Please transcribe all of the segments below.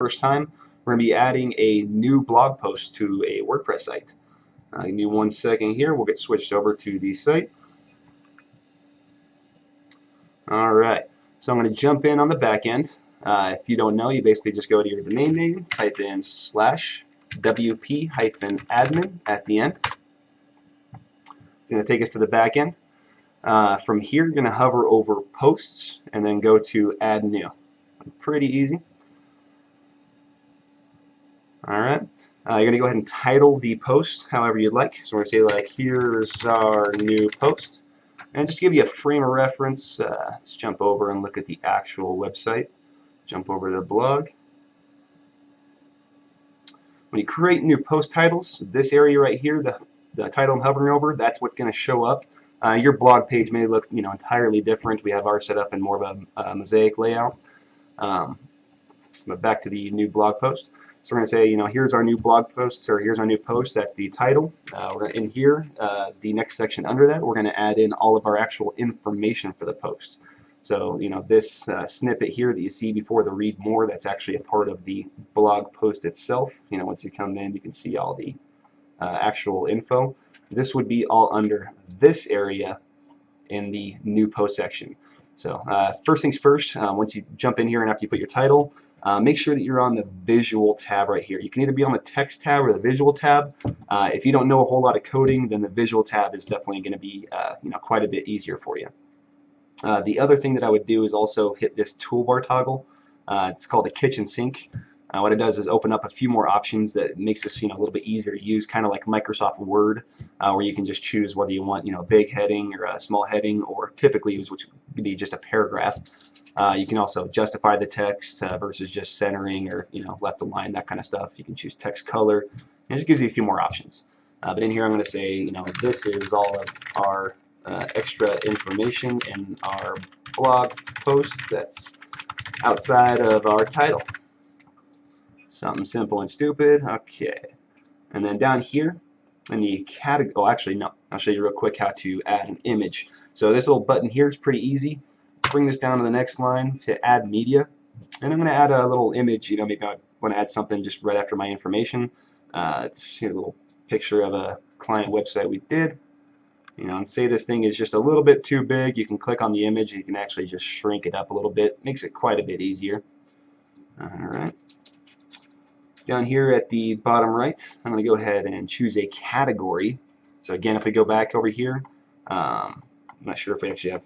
first time, we're going to be adding a new blog post to a WordPress site. Give me 1 second here. We'll get switched over to the site. Alright, so I'm going to jump in on the back end. If you don't know, you basically just go to your domain name, type in /wp-admin at the end. It's going to take us to the back end. From here, you're going to hover over posts and then go to add new. Pretty easy. Alright, you're going to go ahead and title the post however you'd like. So we're going to say, like, here's our new post. And just to give you a frame of reference, let's jump over and look at the actual website. Jump over to the blog. When you create new post titles, this area right here, the title I'm hovering over, that's what's going to show up. Your blog page may look, entirely different. We have ours set up in more of a mosaic layout. But back to the new blog post. So we're going to say, here's our new blog post, or here's our new post. That's the title. In here, the next section under that, we're going to add in all of our actual information for the post. So, this snippet here that you see before the read more, that's actually a part of the blog post itself. Once you come in, you can see all the actual info. This would be all under this area in the new post section. So first things first, once you jump in here and after you put your title, make sure that you're on the visual tab right here. You can either be on the text tab or the visual tab. If you don't know a whole lot of coding, then the visual tab is definitely going to be quite a bit easier for you. The other thing that I would do is also hit this toolbar toggle. It's called a kitchen sink. What it does is open up a few more options that makes this a little bit easier to use, kind of like Microsoft Word, where you can just choose whether you want a big heading or a small heading, or typically use which would be just a paragraph. You can also justify the text versus just centering or left align, that kind of stuff. You can choose text color, and it just gives you a few more options. But in here I'm going to say this is all of our extra information in our blog post that's outside of our title. Something simple and stupid. Okay. And then down here in the category, oh actually no, I'll show you real quick how to add an image. So this little button here is pretty easy. Let's bring this down to the next line to add media. And I'm going to add a little image, maybe I want to add something just right after my information. Here's a little picture of a client website we did. And say this thing is just a little bit too big, you can click on the image and you can actually just shrink it up a little bit. Makes it quite a bit easier. Alright. Down here at the bottom right, I'm going to go ahead and choose a category. So again, if we go back over here, I'm not sure if we actually have,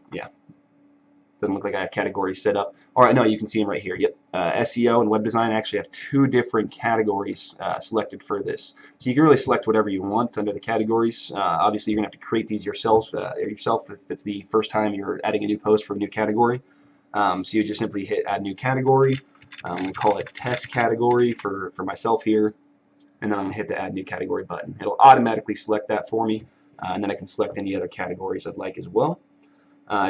doesn't look like I have categories set up. Alright, no, you can see them right here. Yep. SEO and web design actually have two different categories selected for this. So you can really select whatever you want under the categories. Obviously, you're going to have to create these yourself if it's the first time you're adding a new post for a new category. So you just simply hit add new category. I'm going to call it test category for myself here, and then I'm going to hit the add new category button. It'll automatically select that for me, and then I can select any other categories I'd like as well.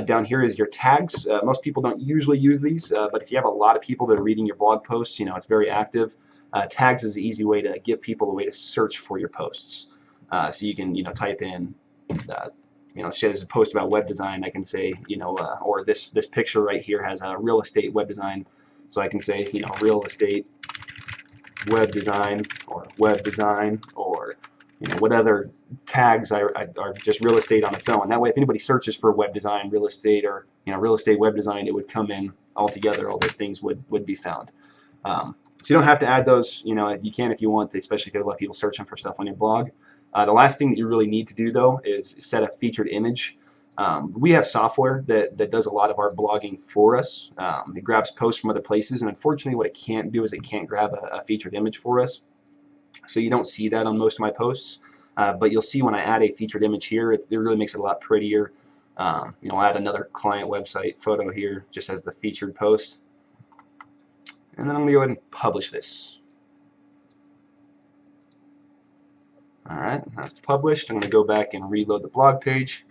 Down here is your tags. Most people don't usually use these, but if you have a lot of people that are reading your blog posts, it's very active. Tags is an easy way to give people a way to search for your posts. So you can type in say there's a post about web design, I can say or this picture right here has a real estate web design. So I can say, real estate, web design, or what other tags are just real estate on its own. That way, if anybody searches for web design, real estate, or real estate web design, it would come in all together. All those things would be found. So you don't have to add those. You can if you want to, especially if you have a lot of people searching for stuff on your blog. The last thing that you really need to do though is set a featured image. We have software that does a lot of our blogging for us. It grabs posts from other places, and unfortunately what it can't do is it can't grab a featured image for us. So you don't see that on most of my posts, but you'll see when I add a featured image here, it really makes it a lot prettier. I'll add another client website photo here just as the featured post. And then I'm going to go ahead and publish this. Alright, that's published. I'm going to go back and reload the blog page.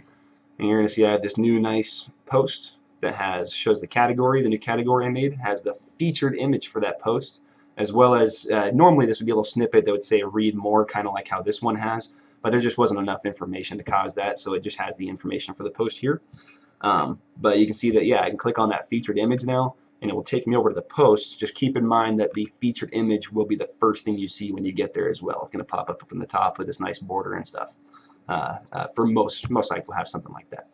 And you're going to see I have this new nice post that shows the category. The new category I made has the featured image for that post, as well as normally this would be a little snippet that would say read more, kind of like how this one has, but there just wasn't enough information to cause that, so it just has the information for the post here. But you can see that, I can click on that featured image now, and it will take me over to the posts. Just keep in mind that the featured image will be the first thing you see when you get there as well. It's going to pop up in the top with this nice border and stuff. For most sites will have something like that.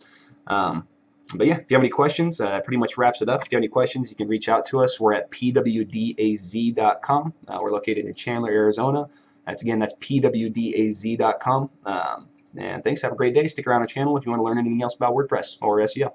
But yeah, if you have any questions, pretty much wraps it up. If you have any questions, you can reach out to us. We're at pwdaz.com. We're located in Chandler, Arizona. That's pwdaz.com. And thanks. Have a great day. Stick around our channel if you want to learn anything else about WordPress or SEO.